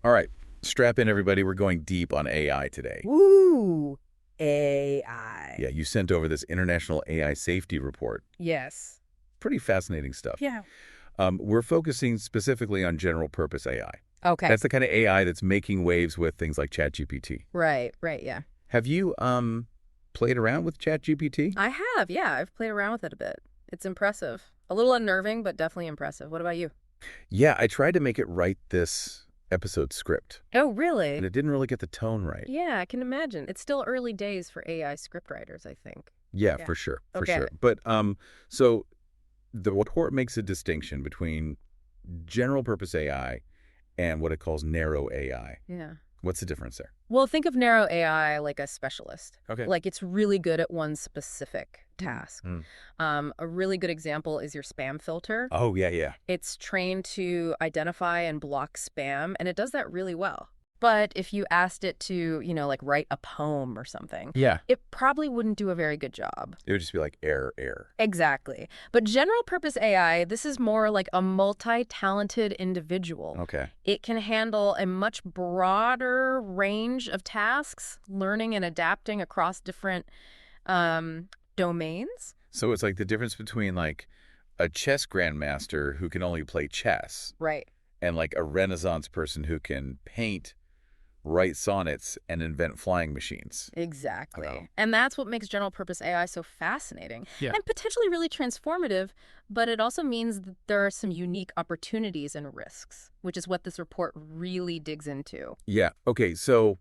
All right, strap in, everybody. We're going deep on AI today. Woo! AI. Yeah, you sent over this international AI safety report. Yes. Pretty fascinating stuff. Yeah. We're focusing specifically on general purpose AI. Okay. That's the kind of AI that's making waves with things like ChatGPT. Right, yeah. Have you played around with ChatGPT? I have, yeah. I've played around with it a bit. It's impressive. A little unnerving, but definitely impressive. What about you? Yeah, I tried to make it write this episode script, Oh, and really? it didn't really get the tone right. Yeah, I can imagine. It's still early days for AI scriptwriters, I think. Yeah, Yeah. for sure, for Okay. sure. But so the report makes a distinction between general purpose AI and what it calls narrow AI. Yeah. What's the difference there? Well, think of narrow AI like a specialist. Okay. Like it's really good at one specific task. Mm. A really good example is your spam filter. Oh, yeah. It's trained to identify and block spam, and it does that really well. But if you asked it to, like write a poem or something, Yeah. it probably wouldn't do a very good job. It would just be like error. Exactly. But general purpose AI, this is more like a multi-talented individual. Okay. It can handle a much broader range of tasks, learning and adapting across different domains. So it's like the difference between like a chess grandmaster who can only play chess Right. and like a Renaissance person who can paint, write sonnets, and invent flying machines. Exactly. Wow. And that's what makes general purpose AI so fascinating Yeah. and potentially really transformative, but it also means that there are some unique opportunities and risks, which is what this report really digs into. Yeah. Okay. So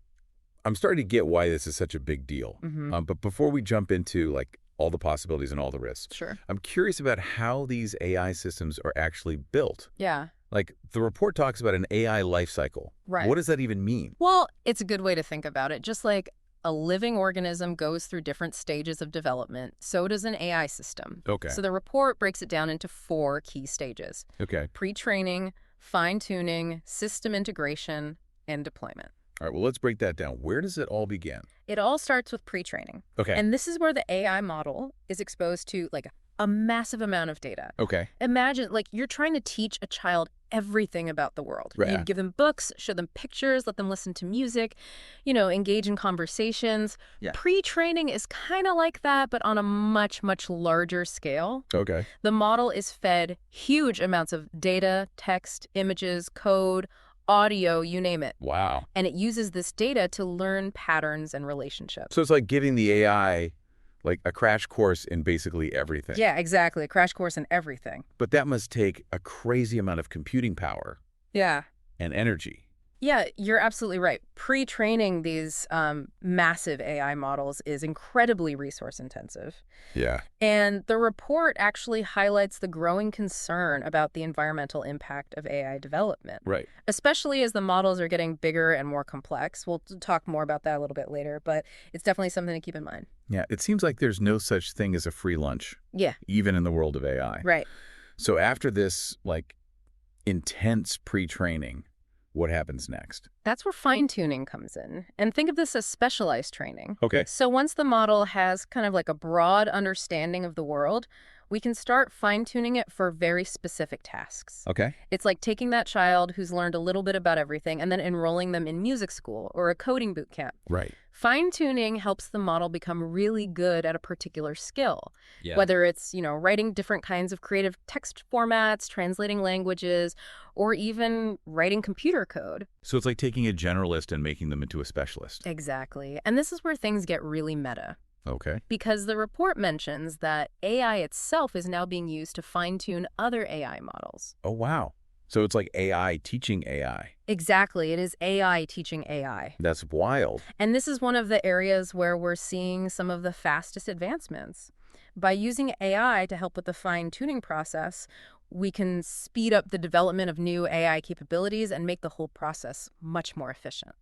I'm starting to get why this is such a big deal. But before we jump into like all the possibilities and all the risks, Sure. I'm curious about how these AI systems are actually built. Yeah. Like the report talks about an AI life cycle. Right. What does that even mean? Well, it's a good way to think about it. Just like a living organism goes through different stages of development, so does an AI system. Okay. So the report breaks it down into 4 key stages: Okay. pre-training, fine-tuning, system integration, and deployment. All right. Well, let's break that down. Where does it all begin? It all starts with pre-training. Okay. And this is where the AI model is exposed to like a massive amount of data. Okay. Imagine like you're trying to teach a child everything about the world. Right. You'd give them books, show them pictures, let them listen to music, engage in conversations. Yeah. Pre-training is kind of like that, but on a much, much larger scale. Okay. The model is fed huge amounts of data, text, images, code, audio, you name it. Wow. And it uses this data to learn patterns and relationships. So it's like giving the AI like a crash course in basically everything. Yeah, exactly. A crash course in everything. But that must take a crazy amount of computing power Yeah. and energy. Yeah, you're absolutely right. Pre-training these massive AI models is incredibly resource intensive. Yeah. And the report actually highlights the growing concern about the environmental impact of AI development, Right. especially as the models are getting bigger and more complex. We'll talk more about that a little bit later, but it's definitely something to keep in mind. Yeah. It seems like there's no such thing as a free lunch, Yeah, even in the world of AI. right. So after this, like, intense pre-training, what happens next? That's where fine-tuning comes in. And think of this as specialized training. Okay. So once the model has kind of like a broad understanding of the world, we can start fine-tuning it for very specific tasks. Okay. It's like taking that child who's learned a little bit about everything and then enrolling them in music school or a coding boot camp. Right. Fine-tuning helps the model become really good at a particular skill, Yeah. whether it's, writing different kinds of creative text formats, translating languages, or even writing computer code. So it's like taking a generalist and making them into a specialist. Exactly. And this is where things get really meta. Okay. Because the report mentions that AI itself is now being used to fine-tune other AI models. Oh, wow. So it's like AI teaching AI. Exactly. It is AI teaching AI. That's wild. And this is one of the areas where we're seeing some of the fastest advancements. By using AI to help with the fine-tuning process, we can speed up the development of new AI capabilities and make the whole process much more efficient.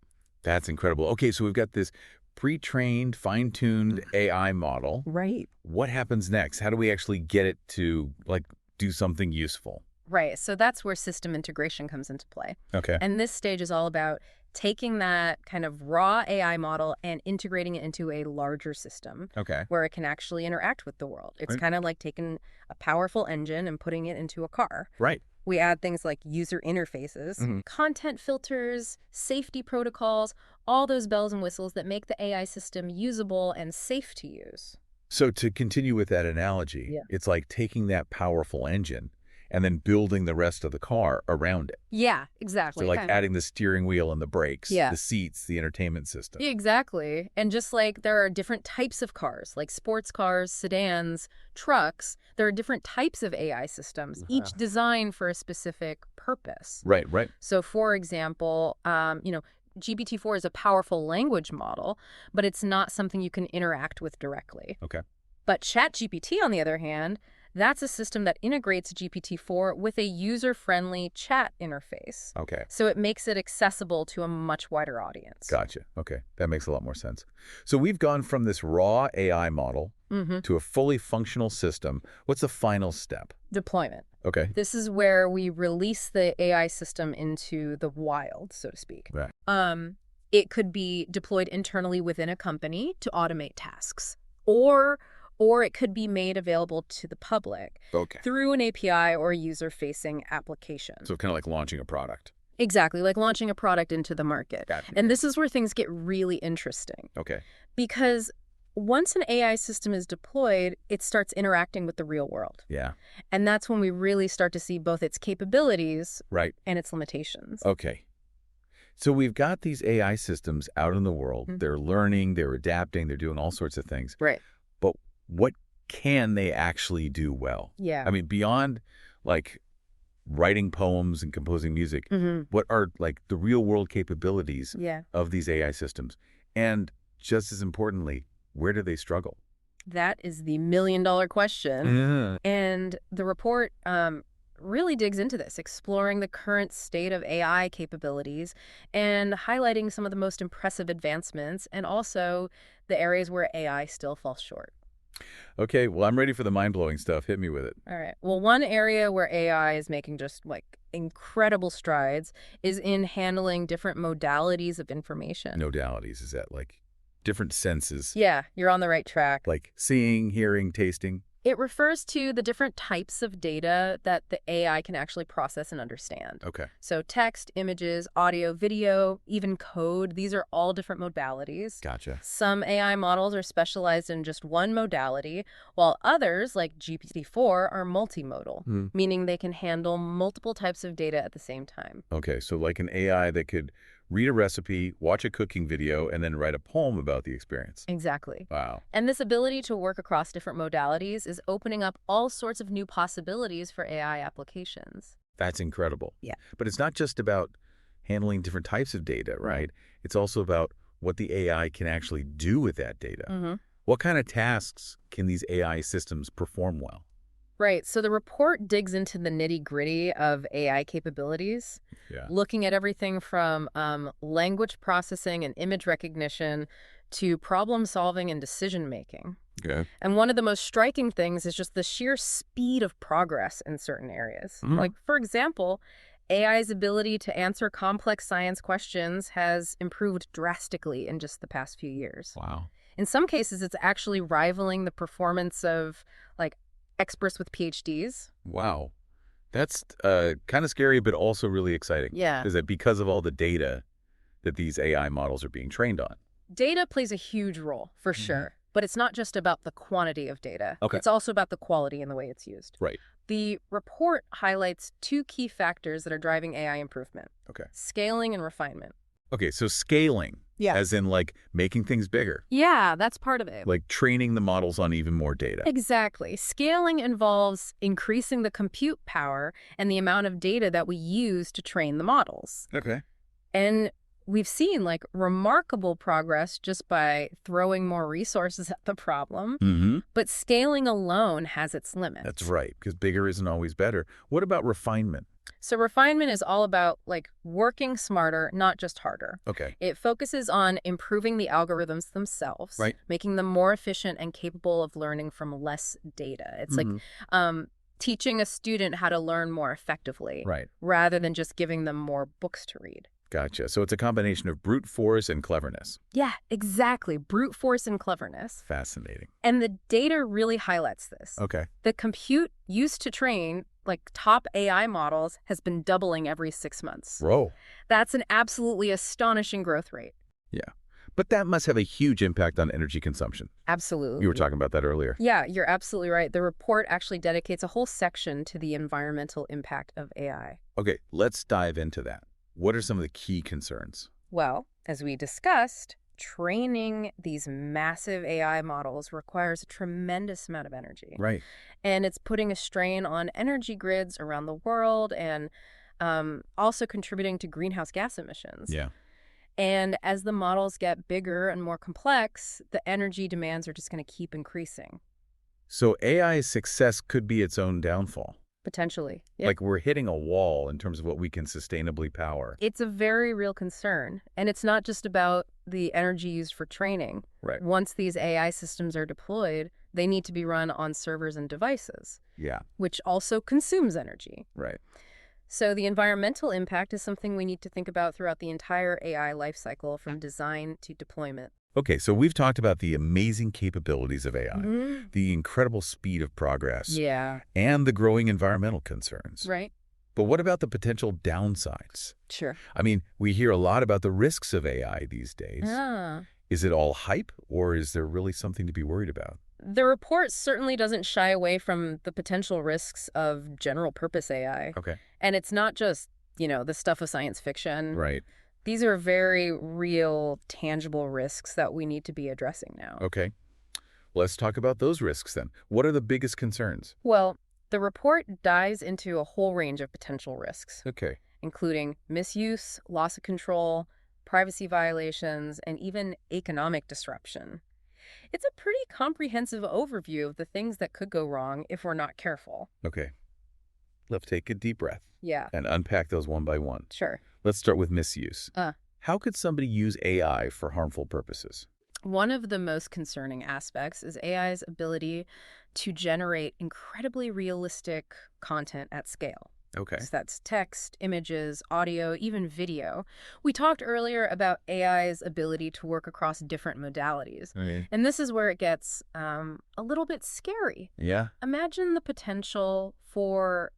That's incredible. Okay, so we've got this pre-trained, fine-tuned AI model. Right. What happens next? How do we actually get it to, like, do something useful? Right. So that's where system integration comes into play. Okay. And this stage is all about taking that kind of raw AI model and integrating it into a larger system Okay. where it can actually interact with the world. It's Right. kind of like taking a powerful engine and putting it into a car. Right. We add things like user interfaces, Mm-hmm. content filters, safety protocols, all those bells and whistles that make the AI system usable and safe to use. So to continue with that analogy, Yeah. it's like taking that powerful engine and then building the rest of the car around it. Yeah, So exactly. like adding the steering wheel and the brakes, Yeah. the seats, the entertainment system. Yeah, exactly. And just like there are different types of cars, like sports cars, sedans, trucks, there are different types of AI systems, each designed for a specific purpose. Right, right. So, for example, GPT-4 is a powerful language model, but it's not something you can interact with directly. Okay. But ChatGPT, on the other hand, that's a system that integrates GPT-4 with a user-friendly chat interface. Okay. So it makes it accessible to a much wider audience. Gotcha. Okay. That makes a lot more sense. So we've gone from this raw AI model to a fully functional system. What's the final step? Deployment. Okay. This is where we release the AI system into the wild, so to speak. Right. It could be deployed internally within a company to automate tasks, or it could be made available to the public through an API or user-facing application. So kind of like launching a product. Exactly, like launching a product into the market. Gotcha. And this is where things get really interesting. Okay. Because once an AI system is deployed, it starts interacting with the real world. Yeah. And that's when we really start to see both its capabilities Right. and its limitations. Okay. So we've got these AI systems out in the world. They're learning, they're adapting, they're doing all sorts of things. Right. But what can they actually do well? Yeah. I mean, beyond like writing poems and composing music, what are like the real world capabilities of these AI systems? And just as importantly, where do they struggle? That is the million-dollar question. And the report really digs into this, exploring the current state of AI capabilities and highlighting some of the most impressive advancements and also the areas where AI still falls short. Okay, well, I'm ready for the mind-blowing stuff. Hit me with it. All right. Well, one area where AI is making just like incredible strides is in handling different modalities of information. Modalities, is that like different senses? Yeah, you're on the right track. Like seeing, hearing, tasting? It refers to the different types of data that the AI can actually process and understand. Okay. So text, images, audio, video, even code, these are all different modalities. Gotcha. Some AI models are specialized in just one modality, while others, like GPT-4, are multimodal, meaning they can handle multiple types of data at the same time. Okay, so like an AI that could read a recipe, watch a cooking video, and then write a poem about the experience. Exactly. Wow. And this ability to work across different modalities is opening up all sorts of new possibilities for AI applications. That's incredible. Yeah. But it's not just about handling different types of data, right? It's also about what the AI can actually do with that data. What kind of tasks can these AI systems perform well? Right. So the report digs into the nitty-gritty of AI capabilities, looking at everything from language processing and image recognition to problem solving and decision making. Okay. And one of the most striking things is just the sheer speed of progress in certain areas. Like, for example, AI's ability to answer complex science questions has improved drastically in just the past few years. Wow. In some cases, it's actually rivaling the performance of, like, experts with PhDs. Wow. That's kind of scary, but also really exciting. Yeah. Is that because of all the data that these AI models are being trained on? Data plays a huge role, for sure. But it's not just about the quantity of data. Okay. It's also about the quality and the way it's used. Right. The report highlights two key factors that are driving AI improvement. Okay. Scaling and refinement. Okay, so scaling. Yeah. As in like making things bigger. Yeah, that's part of it. Like training the models on even more data. Exactly. Scaling involves increasing the compute power and the amount of data that we use to train the models. Okay. And we've seen like remarkable progress just by throwing more resources at the problem. But scaling alone has its limits. That's right, because bigger isn't always better. What about refinement? So refinement is all about like working smarter, not just harder. Okay. It focuses on improving the algorithms themselves, Right. making them more efficient and capable of learning from less data. It's like teaching a student how to learn more effectively, Right. rather than just giving them more books to read. Gotcha. So it's a combination of brute force and cleverness. Yeah, exactly. Brute force and cleverness. Fascinating. And the data really highlights this. Okay. The compute used to train like top AI models has been doubling every 6 months. Whoa. That's an absolutely astonishing growth rate. Yeah. But that must have a huge impact on energy consumption. Absolutely. You were talking about that earlier. Yeah, you're absolutely right. The report actually dedicates a whole section to the environmental impact of AI. Okay, let's dive into that. What are some of the key concerns? Well, as we discussed, training these massive AI models requires a tremendous amount of energy. Right. And it's putting a strain on energy grids around the world and also contributing to greenhouse gas emissions. Yeah. And as the models get bigger and more complex, the energy demands are just going to keep increasing. So AI's success could be its own downfall. Potentially. Yep. Like we're hitting a wall in terms of what we can sustainably power. It's a very real concern. And it's not just about the energy used for training. Right. Once these AI systems are deployed, they need to be run on servers and devices. Yeah. Which also consumes energy. Right. So the environmental impact is something we need to think about throughout the entire AI lifecycle, from design to deployment. Okay, so we've talked about the amazing capabilities of AI, the incredible speed of progress, and the growing environmental concerns. Right. But what about the potential downsides? Sure. I mean, we hear a lot about the risks of AI these days. Is it all hype, or is there really something to be worried about? The report certainly doesn't shy away from the potential risks of general-purpose AI. Okay. And it's not just, the stuff of science fiction. Right. These are very real, tangible risks that we need to be addressing now. Okay. Let's talk about those risks then. What are the biggest concerns? Well, the report dives into a whole range of potential risks. Okay. Including misuse, loss of control, privacy violations, and even economic disruption. It's a pretty comprehensive overview of the things that could go wrong if we're not careful. Okay. Let's take a deep breath. Yeah. And unpack those one by one. Sure. Let's start with misuse. How could somebody use AI for harmful purposes? One of the most concerning aspects is AI's ability to generate incredibly realistic content at scale. Okay. So that's text, images, audio, even video. We talked earlier about AI's ability to work across different modalities. Okay. And this is where it gets a little bit scary. Yeah. Imagine the potential for,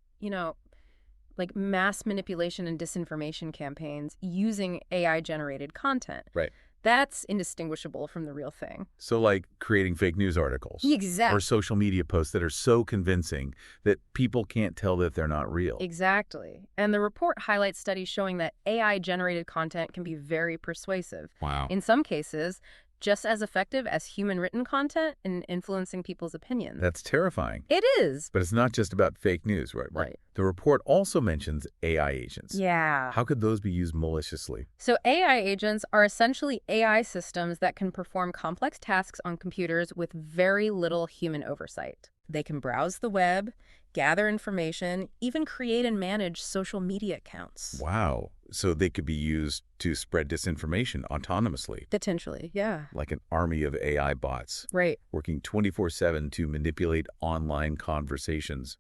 like mass manipulation and disinformation campaigns using AI-generated content. Right. That's indistinguishable from the real thing. So like creating fake news articles. Exactly. Or social media posts that are so convincing that people can't tell that they're not real. Exactly. And the report highlights studies showing that AI-generated content can be very persuasive. Wow. In some cases, just as effective as human-written content in influencing people's opinions. That's terrifying. It is. But it's not just about fake news, right? The report also mentions AI agents. Yeah. How could those be used maliciously? So AI agents are essentially AI systems that can perform complex tasks on computers with very little human oversight. They can browse the web, gather information, even create and manage social media accounts. Wow. So they could be used to spread disinformation autonomously. Potentially, yeah. Like an army of AI bots. Right. Working 24/7 to manipulate online conversations.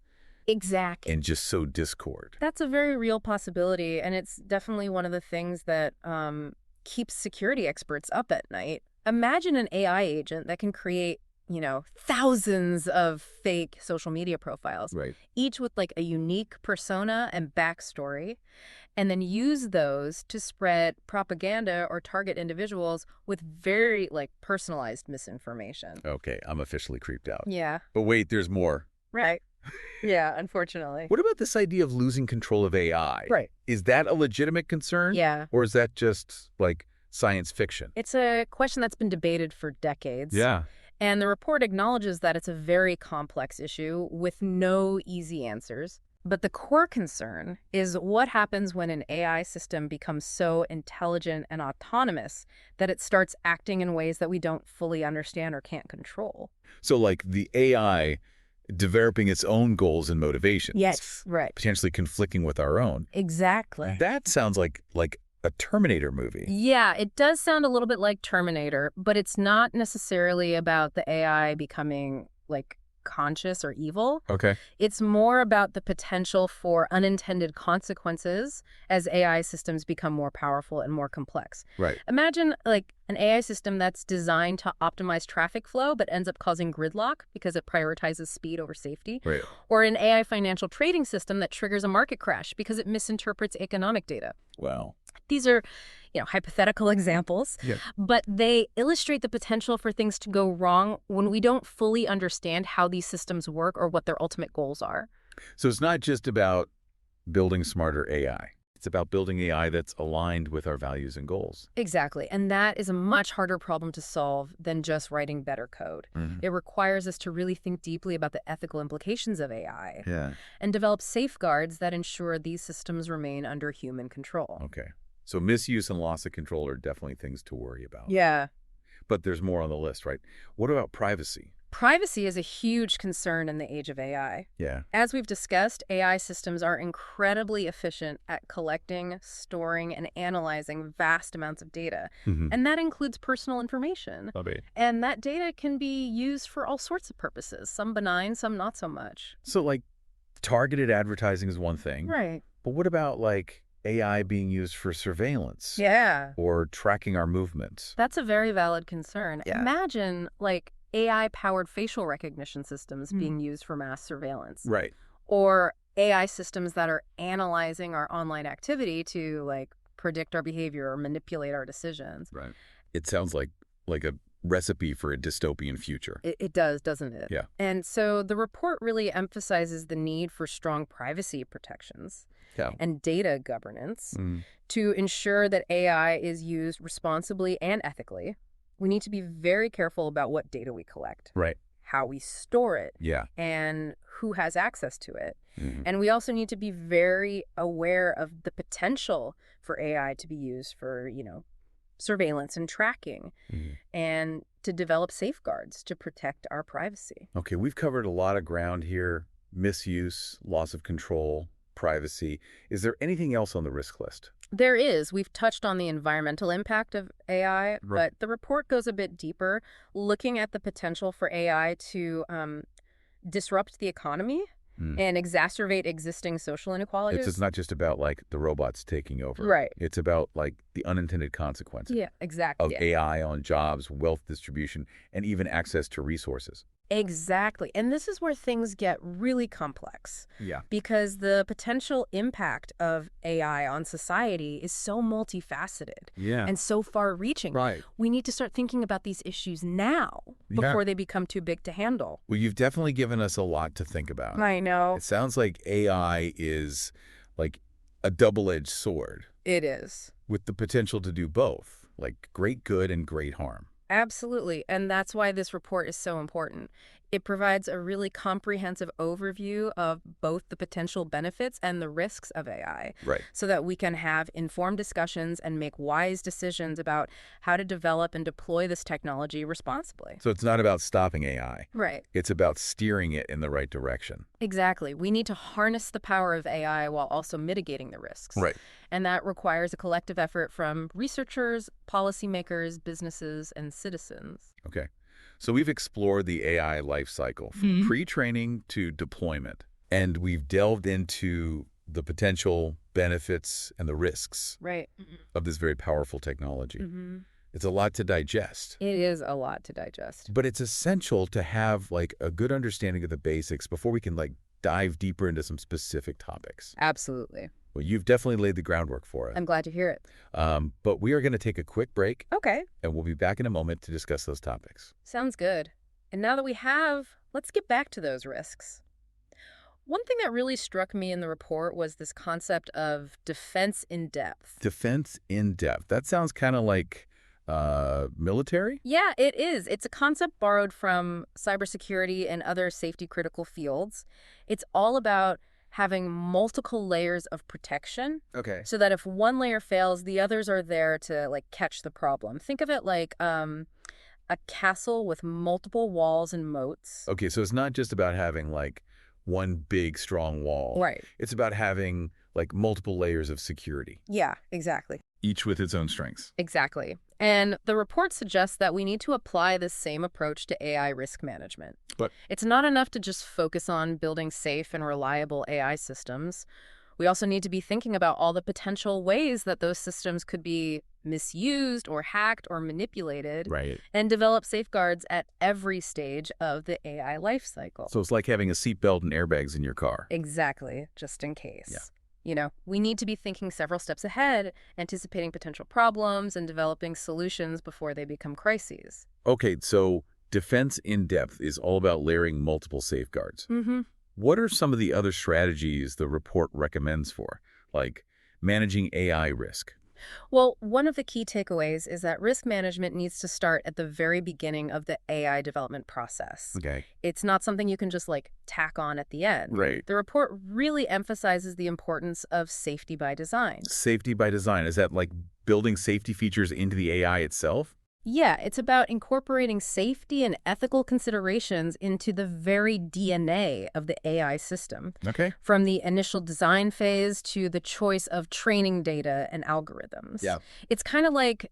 Exactly. And just sow discord. That's a very real possibility, and it's definitely one of the things that keeps security experts up at night. Imagine an AI agent that can create thousands of fake social media profiles, right, each with like a unique persona and backstory, and then use those to spread propaganda or target individuals with very personalized misinformation. Okay, I'm officially creeped out. Yeah. But wait, there's more. Right. Yeah, unfortunately. What about this idea of losing control of AI? Right. Is that a legitimate concern? Yeah. Or is that just science fiction? It's a question that's been debated for decades. Yeah. And the report acknowledges that it's a very complex issue with no easy answers. But the core concern is what happens when an AI system becomes so intelligent and autonomous that it starts acting in ways that we don't fully understand or can't control. So the AI developing its own goals and motivations. Yes, right. Potentially conflicting with our own. Exactly. That sounds like a Terminator movie. Yeah, it does sound a little bit like Terminator, but it's not necessarily about the AI becoming conscious or evil. Okay. It's more about the potential for unintended consequences as AI systems become more powerful and more complex. Right. Imagine like an AI system that's designed to optimize traffic flow but ends up causing gridlock because it prioritizes speed over safety. Right. Or an AI financial trading system that triggers a market crash because it misinterprets economic data. Wow. These are, hypothetical examples, but they illustrate the potential for things to go wrong when we don't fully understand how these systems work or what their ultimate goals are. So it's not just about building smarter AI. It's about building AI that's aligned with our values and goals. Exactly. And that is a much harder problem to solve than just writing better code. It requires us to really think deeply about the ethical implications of AI and develop safeguards that ensure these systems remain under human control. Okay. So misuse and loss of control are definitely things to worry about. Yeah. But there's more on the list, right? What about privacy? Privacy is a huge concern in the age of AI. Yeah. As we've discussed, AI systems are incredibly efficient at collecting, storing, and analyzing vast amounts of data. And that includes personal information. And that data can be used for all sorts of purposes, some benign, some not so much. So, like, targeted advertising is one thing. Right. But what about, like, AI being used for surveillance? Yeah. Or tracking our movements? That's a very valid concern. Yeah. Imagine, like, AI-powered facial recognition systems being used for mass surveillance. Right. Or AI systems that are analyzing our online activity to, like, predict our behavior or manipulate our decisions. Right. It sounds like a recipe for a dystopian future. It does, doesn't it? Yeah. And so the report really emphasizes the need for strong privacy protections and data governance to ensure that AI is used responsibly and ethically. We need to be very careful about what data we collect, right? How we store it, and who has access to it. And we also need to be very aware of the potential for AI to be used for, surveillance and tracking, and to develop safeguards to protect our privacy. Okay, we've covered a lot of ground here: misuse, loss of control, privacy. Is there anything else on the risk list? There is. We've touched on the environmental impact of AI, but the report goes a bit deeper, looking at the potential for AI to disrupt the economy and exacerbate existing social inequalities. It's not just about, like, the robots taking over. Right. It's about, like, the unintended consequences of AI on jobs, wealth distribution, and even access to resources. Exactly. And this is where things get really complex. Yeah. Because the potential impact of AI on society is so multifaceted and so far-reaching. Right. We need to start thinking about these issues now before they become too big to handle. Well, you've definitely given us a lot to think about. I know. It sounds like AI is like a double-edged sword. It is. With the potential to do both, like great good and great harm. Absolutely. And that's why this report is so important. It provides a really comprehensive overview of both the potential benefits and the risks of AI. Right. So that we can have informed discussions and make wise decisions about how to develop and deploy this technology responsibly. So it's not about stopping AI. Right. It's about steering it in the right direction. Exactly. We need to harness the power of AI while also mitigating the risks. Right. And that requires a collective effort from researchers, policymakers, businesses, and citizens. Okay. So we've explored the AI life cycle from pre-training to deployment, and we've delved into the potential benefits and the risks of this very powerful technology. It's a lot to digest. It is a lot to digest. But it's essential to have, like, a good understanding of the basics before we can, like, dive deeper into some specific topics. Absolutely. Well, you've definitely laid the groundwork for it. I'm glad to hear it. But we are going to take a quick break. Okay. And we'll be back in a moment to discuss those topics. Sounds good. And now that we have, let's get back to those risks. One thing that really struck me in the report was this concept of defense in depth. Defense in depth. That sounds kind of like military? Yeah, it is. It's a concept borrowed from cybersecurity and other safety-critical fields. It's all about having multiple layers of protection. Okay. So that if one layer fails, the others are there to, like, catch the problem. Think of it like a castle with multiple walls and moats. Okay, so it's not just about having, like, one big, strong wall. Right. It's about having, like, multiple layers of security. Yeah, exactly. Each with its own strengths. Exactly. And the report suggests that we need to apply this same approach to AI risk management. But it's not enough to just focus on building safe and reliable AI systems. We also need to be thinking about all the potential ways that those systems could be misused or hacked or manipulated, right. and develop safeguards at every stage of the AI life cycle. So it's like having a seatbelt and airbags in your car. Exactly, just in case. Yeah. You know, we need to be thinking several steps ahead, anticipating potential problems and developing solutions before they become crises. Okay, so defense in depth is all about layering multiple safeguards. Mm-hmm. What are some of the other strategies the report recommends for, like managing AI risk? Well, one of the key takeaways is that risk management needs to start at the very beginning of the AI development process. Okay. It's not something you can just tack on at the end. Right. The report really emphasizes the importance of safety by design. Safety by design, is that like building safety features into the AI itself? Yeah, it's about incorporating safety and ethical considerations into the very DNA of the AI system. Okay. From the initial design phase to the choice of training data and algorithms. Yeah. It's kind of like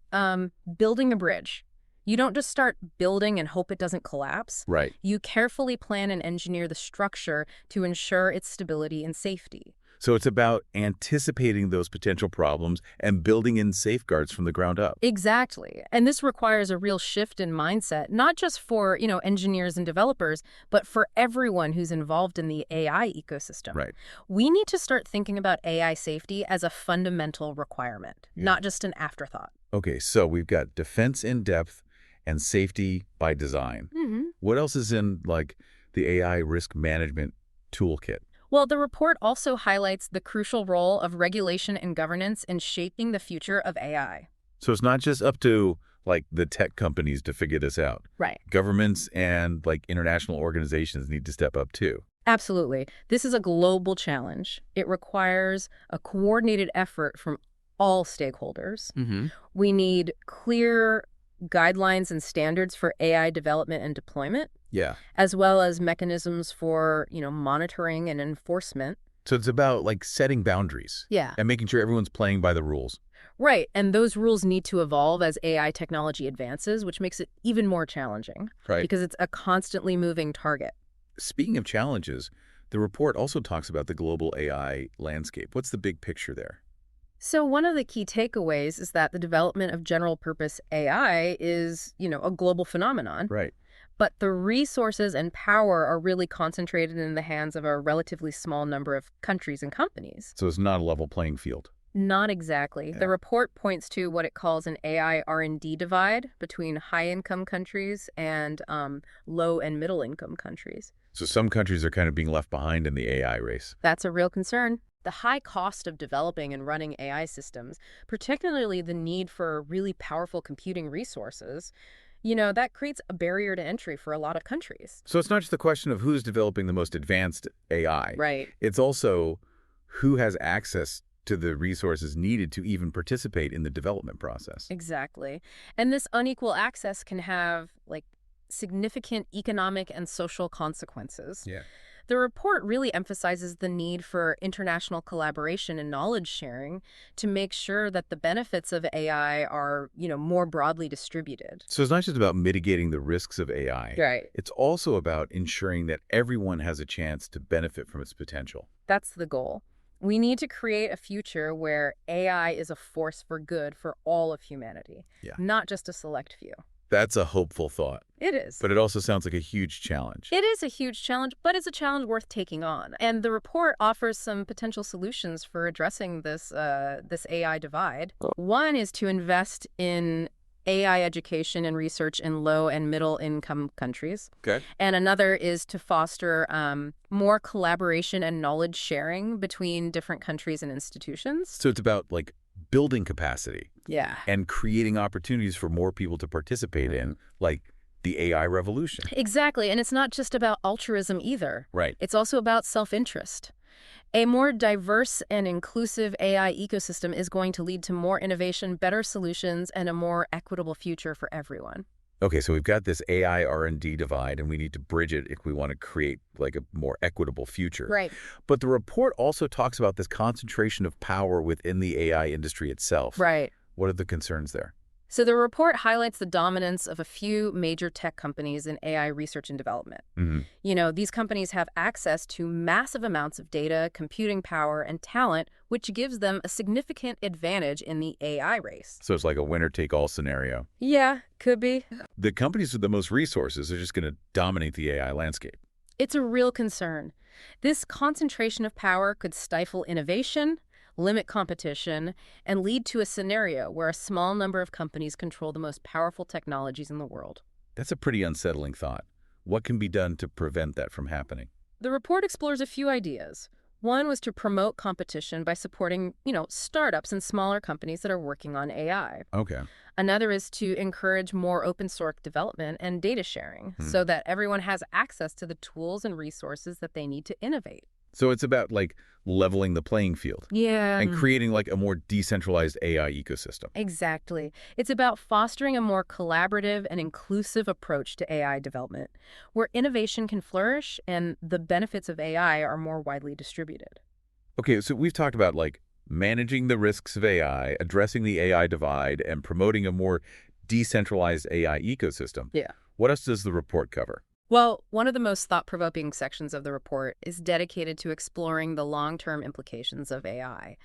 building a bridge. You don't just start building and hope it doesn't collapse. Right. You carefully plan and engineer the structure to ensure its stability and safety. So it's about anticipating those potential problems and building in safeguards from the ground up. Exactly. And this requires a real shift in mindset, not just for, engineers and developers, but for everyone who's involved in the AI ecosystem. Right. We need to start thinking about AI safety as a fundamental requirement, not just an afterthought. Okay, so we've got defense in depth and safety by design. Mm-hmm. What else is in, the AI risk management toolkit? Well, the report also highlights the crucial role of regulation and governance in shaping the future of AI. So it's not just up to, the tech companies to figure this out. Right. Governments and, international organizations need to step up too. Absolutely. This is a global challenge. It requires a coordinated effort from all stakeholders. Mm-hmm. We need clear guidelines and standards for AI development and deployment. Yeah. As well as mechanisms for, monitoring and enforcement. So it's about, setting boundaries. Yeah. And making sure everyone's playing by the rules. Right. And those rules need to evolve as AI technology advances, which makes it even more challenging. Right. Because it's a constantly moving target. Speaking of challenges, the report also talks about the global AI landscape. What's the big picture there? So one of the key takeaways is that the development of general-purpose AI is, a global phenomenon. Right. But the resources and power are really concentrated in the hands of a relatively small number of countries and companies. So it's not a level playing field. Not exactly. Yeah. The report points to what it calls an AI R&D divide between high-income countries and low- and middle-income countries. So some countries are kind of being left behind in the AI race. That's a real concern. The high cost of developing and running AI systems, particularly the need for really powerful computing resources, that creates a barrier to entry for a lot of countries. So it's not just the question of who's developing the most advanced AI. Right. It's also who has access to the resources needed to even participate in the development process. Exactly. And this unequal access can have, significant economic and social consequences. Yeah. The report really emphasizes the need for international collaboration and knowledge sharing to make sure that the benefits of AI are, more broadly distributed. So it's not just about mitigating the risks of AI. Right. It's also about ensuring that everyone has a chance to benefit from its potential. That's the goal. We need to create a future where AI is a force for good for all of humanity, not just a select few. That's a hopeful thought. It is. But it also sounds like a huge challenge. It is a huge challenge, but it's a challenge worth taking on. And the report offers some potential solutions for addressing this AI divide. One is to invest in AI education and research in low and middle income countries. Okay. And another is to foster more collaboration and knowledge sharing between different countries and institutions. So it's about building capacity. Yeah. And creating opportunities for more people to participate in, the AI revolution. Exactly. And it's not just about altruism either. Right. It's also about self-interest. A more diverse and inclusive AI ecosystem is going to lead to more innovation, better solutions, and a more equitable future for everyone. Okay, so we've got this AI R&D divide, and we need to bridge it if we want to create a more equitable future. Right. But the report also talks about this concentration of power within the AI industry itself. Right. What are the concerns there? So the report highlights the dominance of a few major tech companies in AI research and development. These companies have access to massive amounts of data, computing power, and talent, which gives them a significant advantage in the AI race. So it's like a winner-take-all scenario. Yeah, could be. The companies with the most resources are just going to dominate the AI landscape. It's a real concern. This concentration of power could stifle innovation, limit competition, and lead to a scenario where a small number of companies control the most powerful technologies in the world. That's a pretty unsettling thought. What can be done to prevent that from happening? The report explores a few ideas. One was to promote competition by supporting, startups and smaller companies that are working on AI. Okay. Another is to encourage more open source development and data sharing so that everyone has access to the tools and resources that they need to innovate. So it's about leveling the playing field. Yeah. And creating a more decentralized AI ecosystem. Exactly. It's about fostering a more collaborative and inclusive approach to AI development, where innovation can flourish and the benefits of AI are more widely distributed. Okay, so we've talked about managing the risks of AI, addressing the AI divide, and promoting a more decentralized AI ecosystem. Yeah. What else does the report cover? Well, one of the most thought-provoking sections of the report is dedicated to exploring the long-term implications of AI.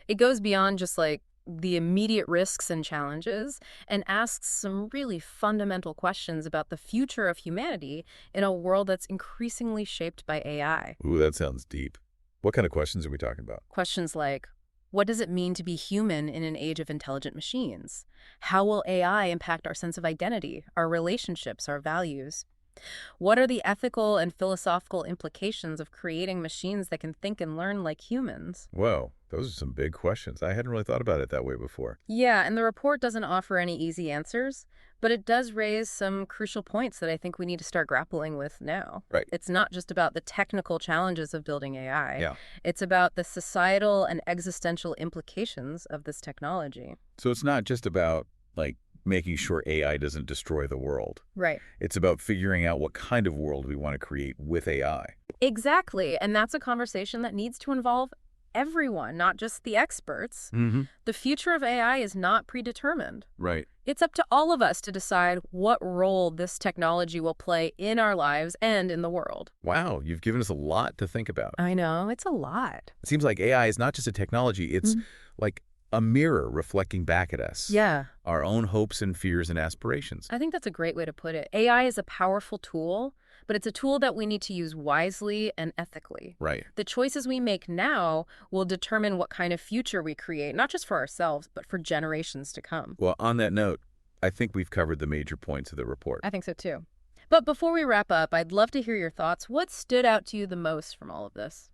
It goes beyond just the immediate risks and challenges and asks some really fundamental questions about the future of humanity in a world that's increasingly shaped by AI. Ooh, that sounds deep. What kind of questions are we talking about? Questions like, what does it mean to be human in an age of intelligent machines? How will AI impact our sense of identity, our relationships, our values? What are the ethical and philosophical implications of creating machines that can think and learn like humans? Whoa, those are some big questions. I hadn't really thought about it that way before. Yeah, and the report doesn't offer any easy answers, but it does raise some crucial points that I think we need to start grappling with now. Right. It's not just about the technical challenges of building AI. Yeah. It's about the societal and existential implications of this technology. So it's not just about, making sure AI doesn't destroy the world. Right. It's about figuring out what kind of world we want to create with AI. Exactly. And that's a conversation that needs to involve everyone, not just the experts. The future of AI is not predetermined. Right. It's up to all of us to decide what role this technology will play in our lives and in the world. Wow, you've given us a lot to think about. I know, it's a lot. It seems like AI is not just a technology, it's like a mirror reflecting back at us. Yeah. Our own hopes and fears and aspirations. I think that's a great way to put it. AI is a powerful tool, but it's a tool that we need to use wisely and ethically. Right. The choices we make now will determine what kind of future we create, not just for ourselves, but for generations to come. Well, on that note, I think we've covered the major points of the report. I think so too. But before we wrap up, I'd love to hear your thoughts. What stood out to you the most from all of this?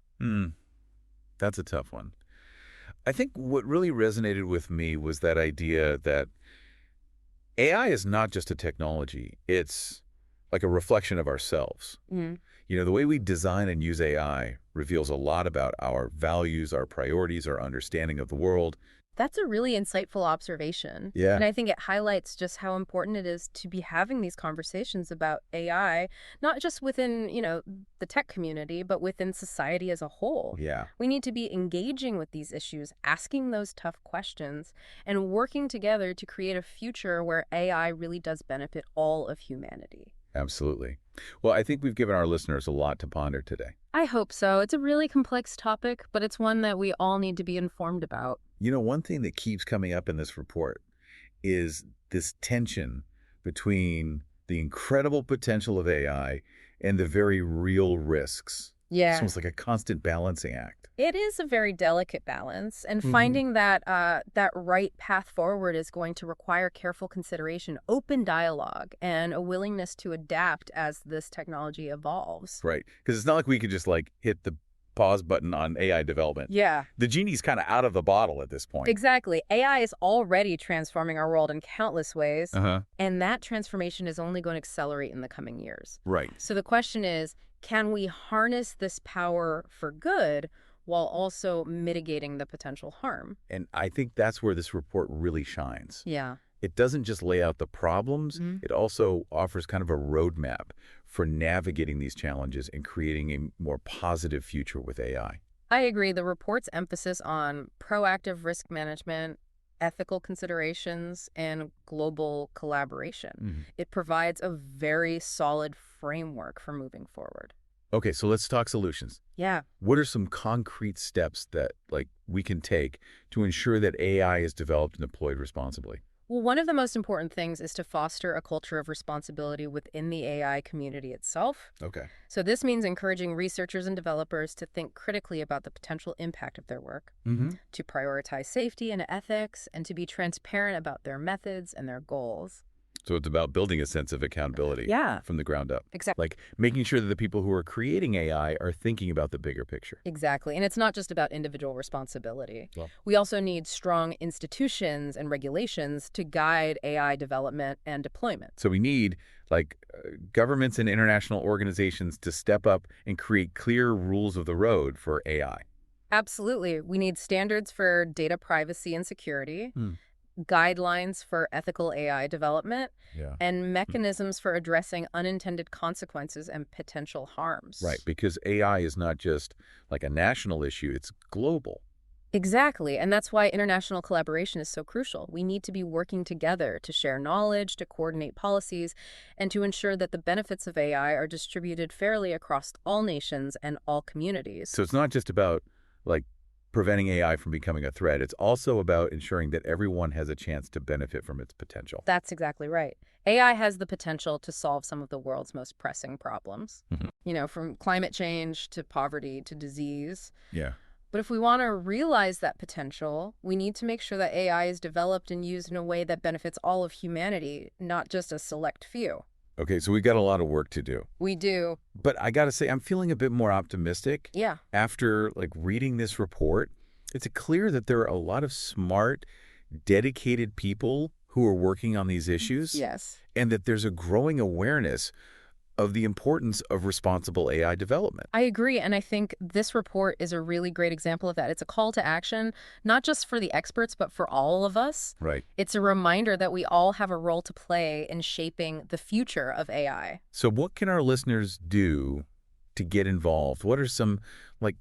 That's a tough one. I think what really resonated with me was that idea that AI is not just a technology. It's like a reflection of ourselves. The way we design and use AI reveals a lot about our values, our priorities, our understanding of the world. That's a really insightful observation. Yeah. And I think it highlights just how important it is to be having these conversations about AI, not just within, the tech community, but within society as a whole. Yeah. We need to be engaging with these issues, asking those tough questions, and working together to create a future where AI really does benefit all of humanity. Absolutely. Well, I think we've given our listeners a lot to ponder today. I hope so. It's a really complex topic, but it's one that we all need to be informed about. One thing that keeps coming up in this report is this tension between the incredible potential of AI and the very real risks. Yeah. It's almost like a constant balancing act. It is a very delicate balance, and finding that right path forward is going to require careful consideration, open dialogue, and a willingness to adapt as this technology evolves. Right. Because it's not like we could just hit the pause button on AI development. Yeah. The genie's kind of out of the bottle at this point. Exactly. AI is already transforming our world in countless ways, Uh-huh. and that transformation is only going to accelerate in the coming years. Right. So the question is, can we harness this power for good while also mitigating the potential harm? And I think that's where this report really shines. Yeah. It doesn't just lay out the problems, it also offers kind of a roadmap for navigating these challenges and creating a more positive future with AI. I agree. The report's emphasis on proactive risk management, ethical considerations, and global collaboration. Mm-hmm. It provides a very solid framework for moving forward. Okay, so let's talk solutions. Yeah. What are some concrete steps that we can take to ensure that AI is developed and deployed responsibly? Well, one of the most important things is to foster a culture of responsibility within the AI community itself. Okay. So this means encouraging researchers and developers to think critically about the potential impact of their work, Mm-hmm. to prioritize safety and ethics, and to be transparent about their methods and their goals. So it's about building a sense of accountability from the ground up. Exactly. Like making sure that the people who are creating AI are thinking about the bigger picture. Exactly. And it's not just about individual responsibility. Well, We also need strong institutions and regulations to guide AI development and deployment. so we need governments and international organizations to step up and create clear rules of the road for AI. Absolutely. We need standards for data privacy and security, guidelines for ethical AI development, Yeah. and mechanisms for addressing unintended consequences and potential harms. Right, because AI is not just like a national issue, it's global. Exactly, and that's why international collaboration is so crucial. We need to be working together to share knowledge, to coordinate policies, and to ensure that the benefits of AI are distributed fairly across all nations and all communities. So it's not just about preventing AI from becoming a threat. It's also about ensuring that everyone has a chance to benefit from its potential. That's exactly right. AI has the potential to solve some of the world's most pressing problems, from climate change to poverty to disease. Yeah. But if we want to realize that potential, we need to make sure that AI is developed and used in a way that benefits all of humanity, not just a select few. Okay, so we got a lot of work to do. We do. But I got to say, I'm feeling a bit more optimistic. Yeah. After reading this report. It's clear that there are a lot of smart, dedicated people who are working on these issues. Yes. And that there's a growing awareness of the importance of responsible AI development. I agree, and I think this report is a really great example of that. It's a call to action, not just for the experts, but for all of us. Right. It's a reminder that we all have a role to play in shaping the future of AI. So what can our listeners do to get involved? What are some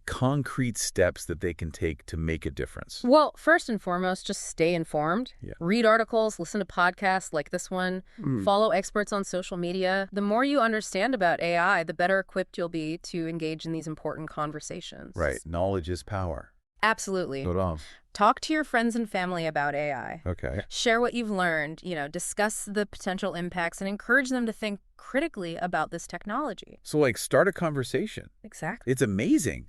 concrete steps that they can take to make a difference? Well, first and foremost, just stay informed. Yeah. Read articles, listen to podcasts like this one, follow experts on social media. The more you understand about AI, the better equipped you'll be to engage in these important conversations. Right. Knowledge is power. Absolutely. Hold on. Talk to your friends and family about AI. Okay. Share what you've learned, discuss the potential impacts and encourage them to think critically about this technology. So start a conversation. Exactly. It's amazing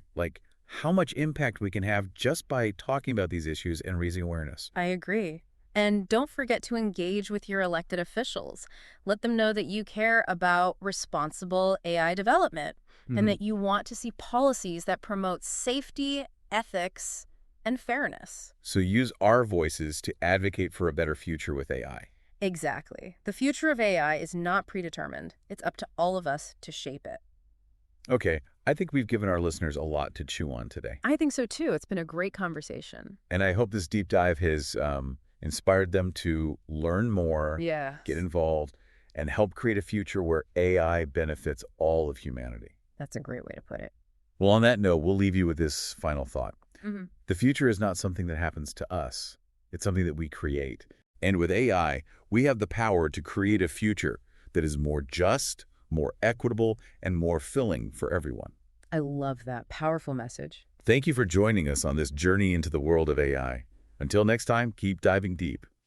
how much impact we can have just by talking about these issues and raising awareness. I agree. And don't forget to engage with your elected officials. Let them know that you care about responsible AI development and that you want to see policies that promote safety, ethics, and fairness. So use our voices to advocate for a better future with AI. Exactly. The future of AI is not predetermined. It's up to all of us to shape it. Okay, I think we've given our listeners a lot to chew on today. I think so too. It's been a great conversation. And I hope this deep dive has inspired them to learn more, get involved, and help create a future where AI benefits all of humanity. That's a great way to put it. Well, on that note, we'll leave you with this final thought. Mm-hmm. The future is not something that happens to us. It's something that we create. And with AI, we have the power to create a future that is more just, more equitable, and more filling for everyone. I love that. Powerful message. Thank you for joining us on this journey into the world of AI. Until next time, keep diving deep.